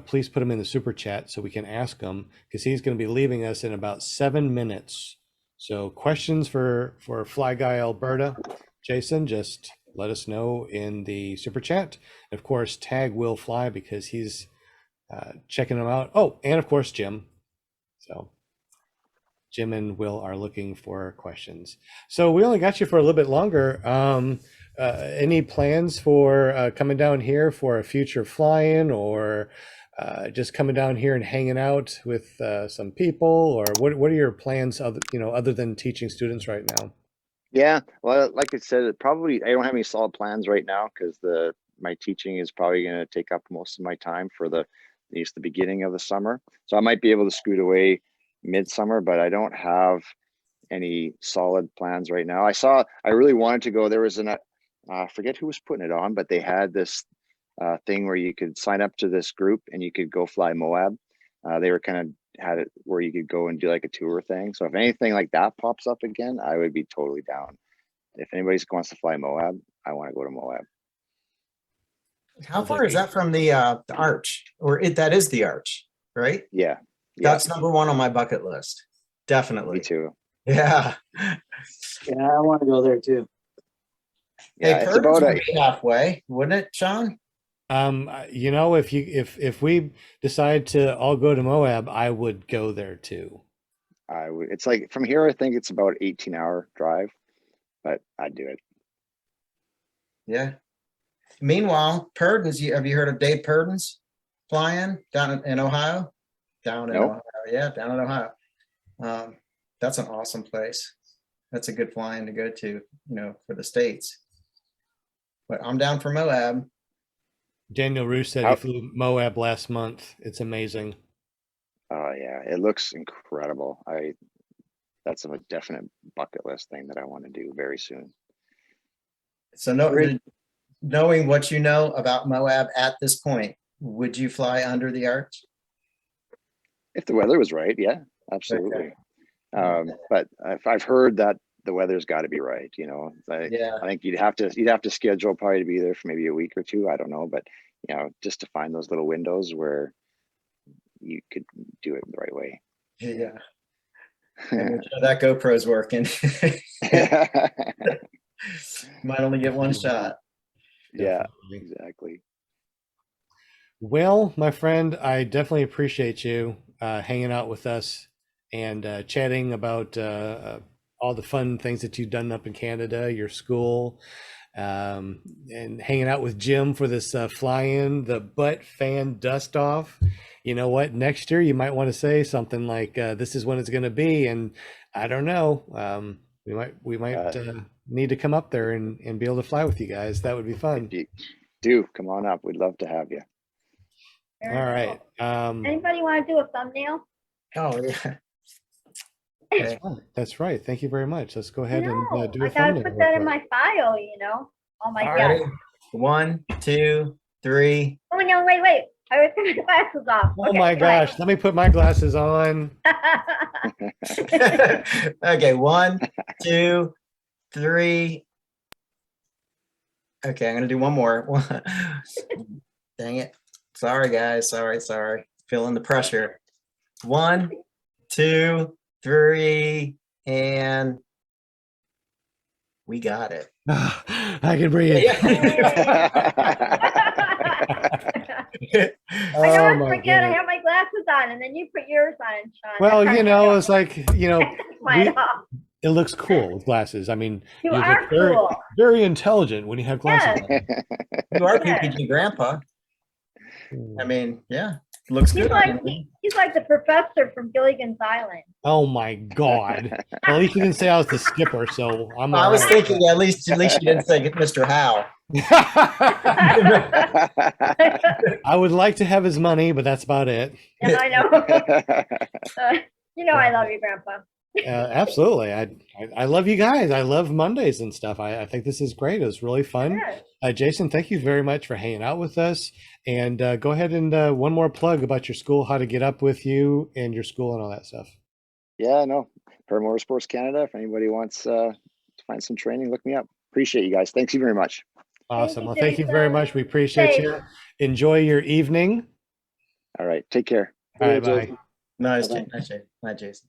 please put them in the super chat so we can ask them, because he's going to be leaving us in about 7 minutes. So questions for Fly Guy Alberta, Jason, just let us know in the super chat. Of course, tag Will Fly because he's checking them out. Oh, and of course, Jim. So Jim and Will are looking for questions. So we only got you for a little bit longer. Any plans for coming down here for a future fly-in, or just coming down here and hanging out with some people, or what are your plans other than teaching students right now? Yeah, well, like I said, I don't have any solid plans right now because my teaching is probably going to take up most of my time for at least the beginning of the summer. So I might be able to scoot away midsummer, but I don't have any solid plans right now. I really wanted to go. There was I forget who was putting it on, but they had this thing where you could sign up to this group and you could go fly Moab. They were kind of had it where you could go and do like a tour thing. So if anything like that pops up again, I would be totally down. If anybody wants to fly Moab, I want to go to Moab. How far is that from the arch? That is the arch, right? Yeah. That's number one on my bucket list. Definitely. Me too. Yeah. Yeah, I want to go there too. Hey, Yeah, it's about halfway, wouldn't it, Sean? If we decide to all go to Moab, I would go there too. It's like from here, I think it's about 18-hour drive, but I'd do it. Yeah. Meanwhile, Purdon's, have you heard of Dave Purdon's flying down in Ohio? Down in Ohio. Yeah, down in Ohio. That's an awesome place. That's a good flying to go to, for the States. But I'm down for Moab. Daniel Roos said he flew Moab last month. It's amazing. Oh yeah, it looks incredible. That's a definite bucket list thing that I want to do very soon. So knowing what you know about Moab at this point, would you fly under the arch? If the weather was right, yeah, absolutely. Okay. But if I've heard that the weather's got to be right, I think you'd have to schedule probably to be there for maybe a week or two. I don't know, but just to find those little windows where you could do it the right way. Yeah. Make sure that GoPro's working. Might only get one shot. Yeah, exactly. Well, my friend, I definitely appreciate you hanging out with us and chatting about all the fun things that you've done up in Canada, your school, and hanging out with Jim for this fly-in, the butt fan dust off. You know what? Next year you might want to say something like, "This is when it's going to be," and I don't know. We might need to come up there and be able to fly with you guys. That would be fun. Do come on up. We'd love to have you. All right. Anybody want to do a thumbnail? Oh yeah. That's right. Thank you very much. Let's go ahead and do a I gotta thumbnail. put that in my file, Oh my God. 1, 2, 3. Oh no, wait. I was putting my glasses off. Oh my gosh. Let me put my glasses on. Okay, 1, 2, 3. Okay, I'm gonna do one more. Dang it. Sorry guys. Sorry. Feeling the pressure. 1, 2, 3, and we got it. I can breathe. I don't forget. I have my glasses on, and then you put yours on, Sean. Well, it's like, off. It looks cool with glasses. I mean, you are cool. Very intelligent when you have glasses on. You are PPG grandpa. I mean, yeah, looks good. He's like the professor from Gilligan's Island. Oh my God! Well, at least you didn't say I was the skipper, so I'm. I was thinking at least you didn't say Mr. Howe. I would like to have his money, but that's about it. Yeah, I know. I love you, Grandpa. Absolutely. I love you guys. I love Mondays and stuff. I think this is great. It was really fun. Jason, thank you very much for hanging out with us. And go ahead and one more plug about your school, how to get up with you and your school and all that stuff. Yeah, no. Paramotor Sports Canada. If anybody wants to find some training, look me up. Appreciate you guys. Thanks you very much. Awesome. you, Well, thank you very Jason. much. We appreciate Safe. you. Enjoy your evening. All right. Take care. All right, Yeah, bye. Jason. Nice, Bye-bye. nice, Jason.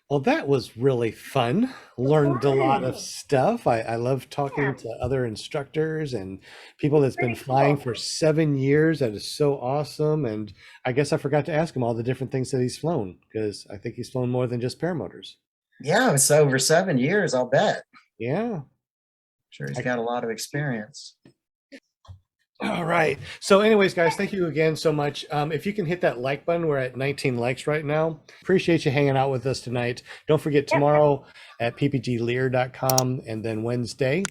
Well, that was really fun. Learned a lot of stuff. I love talking to other instructors and people that's been Pretty flying cool. for 7 years. That is so awesome. And I guess I forgot to ask him all the different things that he's flown, because I think he's flown more than just paramotors. Yeah, it's over 7 years, I'll bet. Yeah. Sure, he's got a lot of experience. All right. So anyways, guys, thank you again so much. If you can hit that like button, we're at 19 likes right now. Appreciate you hanging out with us tonight. Don't forget tomorrow at ppglear.com, and then Wednesday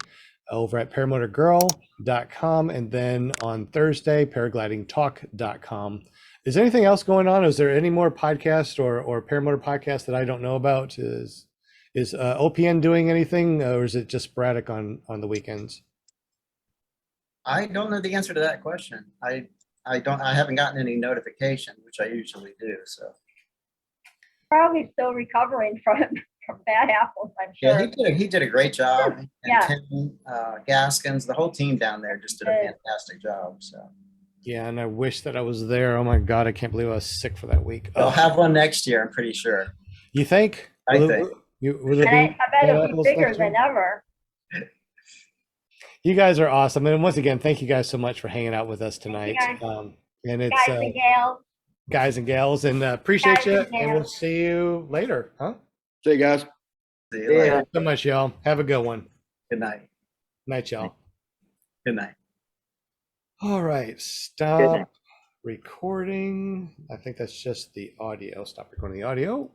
over at paramotorgirl.com, and then on Thursday, paraglidingtalk.com. Is there anything else going on? Is there any more podcasts or paramotor podcasts that I don't know about? Is OPN doing anything, or is it just sporadic on the weekends? I don't know the answer to that question. I haven't gotten any notification, which I usually do. So Probably still recovering from bad apples, I'm yeah, sure. he did a great job. And Yeah. Tim Gaskins, the whole team down there just did a fantastic job. So Yeah, and I wish that I was there. Oh my God, I can't believe I was sick for that week. they'll Oh, have one next year, I'm pretty sure. you think? I Will think. will there And be I bet bad it'll be apples bigger next than year? ever. You guys are awesome. And once again, thank you guys so much for hanging out with us tonight. guys. And it's Guys and gals. guys and gals, and appreciate Guys you. and And we'll gals. see you later. Huh? See you guys. See you later. Thanks so much, y'all. Have a good one. Good night. Night, y'all. Good night. All right, night. stop recording. I think that's just the audio. Stop recording the audio.